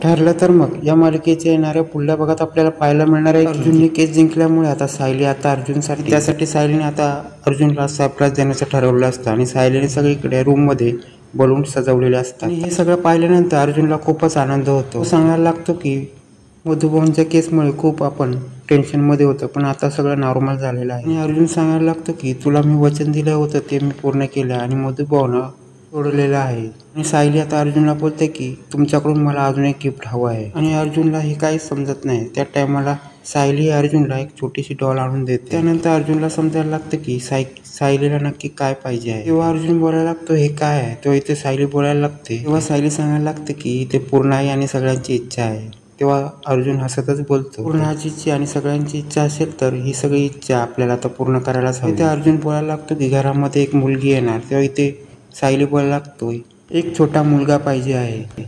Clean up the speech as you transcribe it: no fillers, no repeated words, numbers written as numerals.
ठरलं तर मग या मालिकेच्या येणाऱ्या पुढल्या भागात आपल्याला पाहायला मिळणार आहे अर्जुनने केस जिंकल्यामुळे आता सायली आता अर्जुनसाठी त्यासाठी सायलीने आता अर्जुनला सरप्राईज देण्याचं ठरवलं असतं आणि सायलीने सगळीकडे रूममध्ये बलून सजवलेले असतात आणि हे सगळं पाहिल्यानंतर अर्जुनला खूपच आनंद होतो. तो सांगायला लागतो की मधुभाऊंच्या केसमुळे खूप आपण टेन्शनमध्ये होतं पण आता सगळं नॉर्मल झालेलं आहे आणि अर्जुन सांगायला लागतो की तुला मी वचन दिलं होतं ते मी पूर्ण केलं आणि मधुभाऊंना सोडलेलं आहे. आणि सायली आता अर्जुनला बोलते की तुमच्याकडून मला अजून एक गिफ्ट हवं आहे आणि अर्जुनला हे काहीच समजत नाही. त्या टायमाला सायली अर्जुनला एक छोटीशी डॉल आणून देते. त्यानंतर अर्जुनला समजायला लागतं की सायलीला नक्की काय पाहिजे आहे. तेव्हा अर्जुन बोलायला लागतो हे काय आहे. तेव्हा इथे सायली बोलायला लागते. तेव्हा सायली सांगायला लागते की ते पूर्ण आहे आणि सगळ्यांची इच्छा आहे. तेव्हा अर्जुन हसतच बोलतो पूर्णाची आणि सगळ्यांची इच्छा असेल तर ही सगळी इच्छा आपल्याला आता पूर्ण करायलाच हवी. इथे अर्जुन बोलायला लागतो की घरामध्ये एक मुलगी येणार. तेव्हा इथे सायली बोलायला लागतो एक छोटा मुलगा पाहिजे आहे.